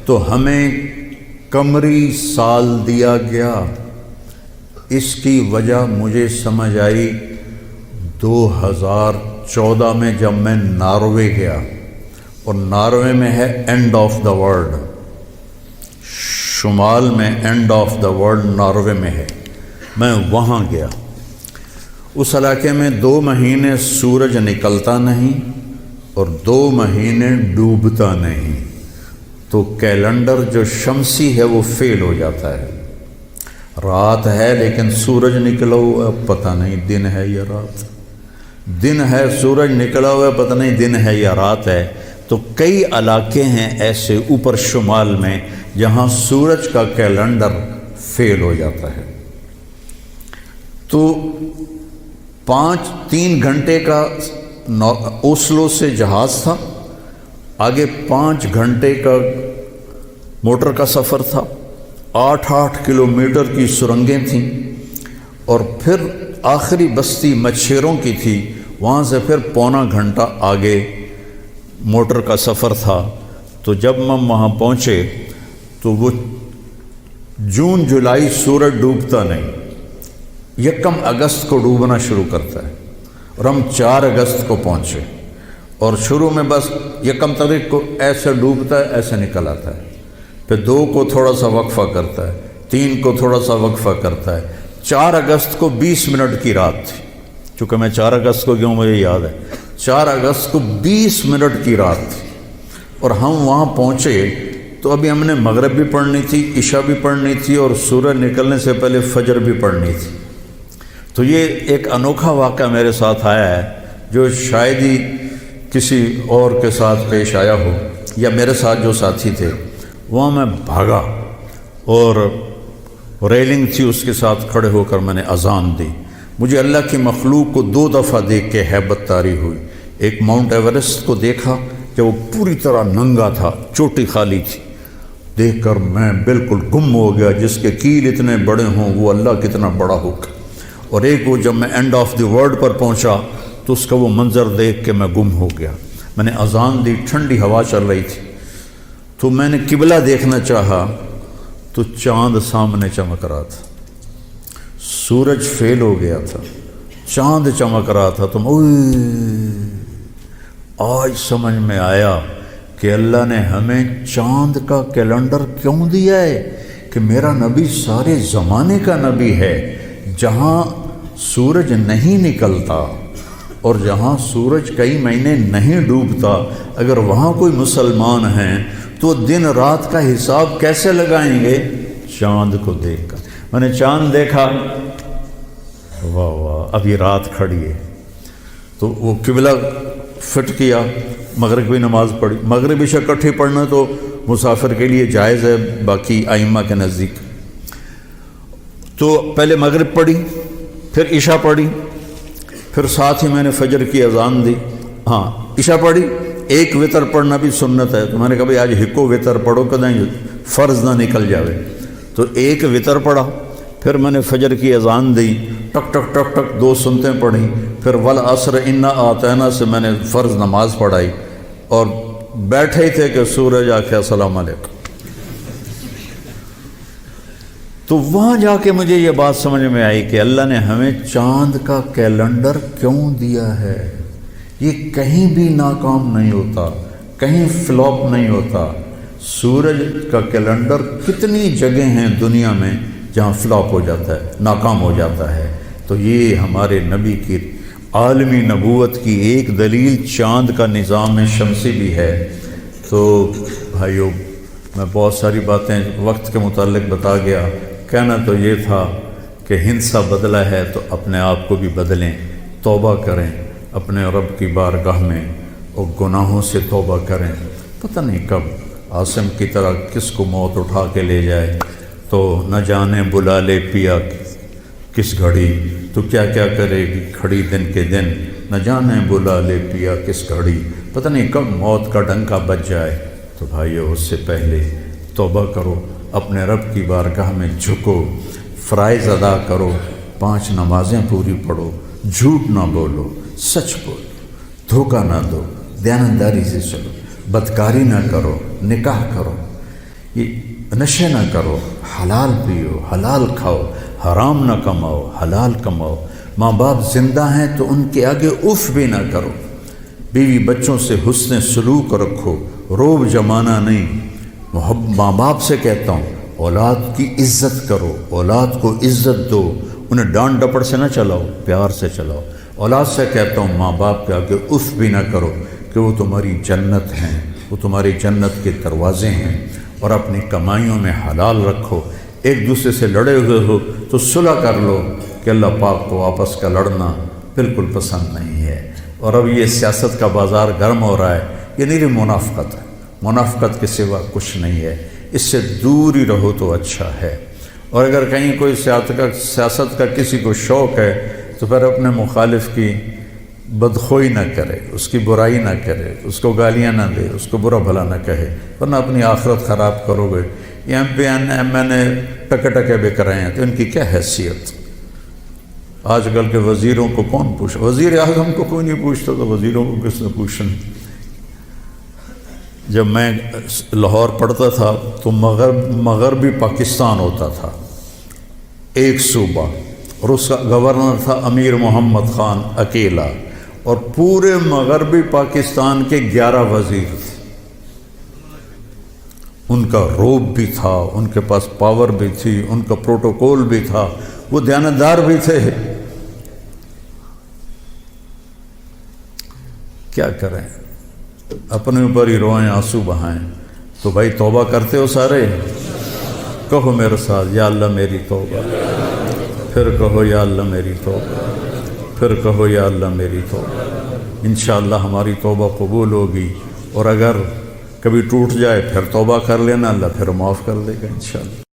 تو ہمیں قمری سال دیا گیا۔ اس کی وجہ مجھے سمجھ آئی 2014 میں جب میں ناروے گیا، اور ناروے میں ہے اینڈ آف دا ورلڈ، شمال میں and of the world Norway میں ہے۔ میں وہاں گیا، اس علاقے میں 2 مہینے سورج نکلتا نہیں اور 2 مہینے ڈوبتا نہیں، تو کیلنڈر جو شمسی ہے وہ فیل ہو جاتا ہے۔ رات ہے لیکن سورج نکلا ہوا پتہ نہیں دن ہے یا رات، دن ہے سورج نکلا ہوا پتہ نہیں دن ہے یا رات ہے۔ تو کئی علاقے ہیں ایسے اوپر شمال میں جہاں سورج کا کیلنڈر فیل ہو جاتا ہے۔ تو 3 گھنٹے کا اوسلو سے جہاز تھا، آگے 5 گھنٹے کا موٹر کا سفر تھا، 8 کلومیٹر کی سرنگیں تھیں، اور پھر آخری بستی مچھیروں کی تھی، وہاں سے پھر 1.25 گھنٹہ آگے موٹر کا سفر تھا۔ تو جب ہم وہاں پہنچے تو وہ جون جولائی سورج ڈوبتا نہیں، 1 اگست کو ڈوبنا شروع کرتا ہے، اور ہم 4 اگست کو پہنچے، اور شروع میں بس 1 تاریخ کو ایسے ڈوبتا ہے ایسے نکل آتا ہے، پھر 2 کو تھوڑا سا وقفہ کرتا ہے، 3 کو تھوڑا سا وقفہ کرتا ہے۔ 4 اگست کو 20 منٹ کی رات تھی، چونکہ میں 4 اگست کو گیا ہوں مجھے یاد ہے، 4 اگست کو 20 منٹ کی رات تھی، اور ہم وہاں پہنچے تو ابھی ہم نے مغرب بھی پڑھنی تھی، عشاء بھی پڑھنی تھی، اور سورج نکلنے سے پہلے فجر بھی پڑھنی تھی۔ تو یہ ایک انوکھا واقعہ میرے ساتھ آیا ہے جو شاید ہی کسی اور کے ساتھ پیش آیا ہو، یا میرے ساتھ جو ساتھی تھے وہاں میں بھاگا، اور ریلنگ تھی اس کے ساتھ کھڑے ہو کر میں نے اذان دی۔ مجھے اللہ کی مخلوق کو 2 دفعہ دیکھ کے ہیبت طاری ہوئی۔ ایک ماؤنٹ ایورسٹ کو دیکھا کہ وہ پوری طرح ننگا تھا، چوٹی خالی تھی، دیکھ کر میں بالکل گم ہو گیا، جس کے کیل اتنے بڑے ہوں وہ اللہ کتنا بڑا ہوگا۔ اور ایک وہ جب میں اینڈ آف دی ورلڈ پر پہنچا تو اس کا وہ منظر دیکھ کے میں گم ہو گیا۔ میں نے اذان دی، ٹھنڈی ہوا چل رہی تھی، تو میں نے قبلہ دیکھنا چاہا تو چاند سامنے چمک رہا تھا، سورج فیل ہو گیا تھا، چاند چمک رہا تھا۔ تو آج سمجھ میں آیا کہ اللہ نے ہمیں چاند کا کیلنڈر کیوں دیا ہے، کہ میرا نبی سارے زمانے کا نبی ہے۔ جہاں سورج نہیں نکلتا اور جہاں سورج کئی مہینے نہیں ڈوبتا، اگر وہاں کوئی مسلمان ہیں تو دن رات کا حساب کیسے لگائیں گے؟ چاند کو دیکھ کر۔ میں نے چاند دیکھا، واہ واہ اب یہ رات کھڑی ہے، تو وہ قبلہ فٹ کیا، مغرب کی نماز پڑھی۔ مغرب عشاء اکٹھے پڑھنا تو مسافر کے لیے جائز ہے باقی ائمہ کے نزدیک۔ تو پہلے مغرب پڑھی، پھر عشاء پڑھی، پھر ساتھ ہی میں نے فجر کی اذان دی۔ ہاں عشاء پڑھی، ایک وطر پڑھنا بھی سنت ہے، تو میں نے کہا بھائی آج ہکو وطر پڑھو کدیں فرض نہ نکل جاوے، تو ایک وطر پڑھا۔ پھر میں نے فجر کی اذان دی، ٹک ٹک ٹک ٹک 2 سنتیں پڑھیں، پھر والعصر انا اعطینا سے میں نے فرض نماز پڑھائی، اور بیٹھے ہی تھے کہ سورج آکھے السلام علیکم۔ تو وہاں جا کے مجھے یہ بات سمجھ میں آئی کہ اللہ نے ہمیں چاند کا کیلنڈر کیوں دیا ہے۔ یہ کہیں بھی ناکام نہیں ہوتا، کہیں فلاپ نہیں ہوتا۔ سورج کا کیلنڈر کتنی جگہ ہیں دنیا میں جہاں فلاپ ہو جاتا ہے، ناکام ہو جاتا ہے۔ تو یہ ہمارے نبی کی عالمی نبوت کی ایک دلیل چاند کا نظام شمسی بھی ہے۔ تو بھائیو میں بہت ساری باتیں وقت کے متعلق بتا گیا، کہنا تو یہ تھا کہ ہندسہ بدلا ہے تو اپنے آپ کو بھی بدلیں، توبہ کریں اپنے رب کی بارگاہ میں، اور گناہوں سے توبہ کریں۔ پتہ نہیں کب عاصم کی طرح کس کو موت اٹھا کے لے جائے، تو نہ جانے بلا لے پیا کس گھڑی، تو کیا کیا کرے گی کھڑی دن کے دن، نہ جانے بلا لے پیا کس گھڑی، پتہ نہیں کب موت کا ڈنکا بج جائے۔ تو بھائیو اس سے پہلے توبہ کرو، اپنے رب کی بارگاہ میں جھکو، فرائض ادا کرو، 5 نمازیں پوری پڑھو، جھوٹ نہ بولو، سچ بولو، دھوکہ نہ دو، دیانتداری سے چلو، بدکاری نہ کرو، نکاح کرو۔ یہ نشے نہ کرو، حلال پیو، حلال کھاؤ، حرام نہ کماؤ، حلال کماؤ، ماں باپ زندہ ہیں تو ان کے آگے اف بھی نہ کرو، بیوی بچوں سے حسن سلوک رکھو، روب جمانا نہیں۔ ماں باپ سے کہتا ہوں اولاد کی عزت کرو، اولاد کو عزت دو، انہیں ڈانٹ ڈپٹ سے نہ چلاؤ، پیار سے چلاؤ۔ اولاد سے کہتا ہوں ماں باپ کے آگے اف بھی نہ کرو کہ وہ تمہاری جنت ہیں، وہ تمہاری جنت کے دروازے ہیں، اور اپنی کمائیوں میں حلال رکھو۔ ایک دوسرے سے لڑے ہوئے ہو تو صلح کر لو، کہ اللہ پاک کو آپس کا لڑنا بالکل پسند نہیں ہے۔ اور اب یہ سیاست کا بازار گرم ہو رہا ہے، یہ نیری منافقت ہے، منافقت کے سوا کچھ نہیں ہے، اس سے دور ہی رہو تو اچھا ہے۔ اور اگر کہیں کوئی سیاست کا کسی کو شوق ہے تو پھر اپنے مخالف کی بدخوئی نہ کرے، اس کی برائی نہ کرے، اس کو گالیاں نہ دے، اس کو برا بھلا نہ کہے، ورنہ اپنی آخرت خراب کرو گے۔ یہ ایم پی ایم این اے ٹکے بک رہے ہیں تو ان کی کیا حیثیت؟ آج کل کے وزیروں کو کون پوچھا؟ وزیر اعظم کو کوئی نہیں پوچھتا تو وزیروں کو کس نے پوچھنا؟ جب میں لاہور پڑھتا تھا تو مغربی پاکستان ہوتا تھا، ایک صوبہ، اور اس کا گورنر تھا امیر محمد خان اکیلا، اور پورے مغربی پاکستان کے 11 وزیر تھے۔ ان کا روب بھی تھا، ان کے پاس پاور بھی تھی، ان کا پروٹوکول بھی تھا، وہ دیانتدار بھی تھے۔ کیا کریں، اپنے اوپر ہی روئیں، آنسو بہائیں۔ تو بھائی توبہ کرتے ہو سارے؟ کہو میرے ساتھ، یا اللہ میری توبہ، پھر کہو یا اللہ میری توبہ، پھر کہو یا اللہ میری توبہ۔ انشاءاللہ ہماری توبہ قبول ہوگی، اور اگر کبھی ٹوٹ جائے پھر توبہ کر لینا، اللہ پھر معاف کر دے گا انشاءاللہ۔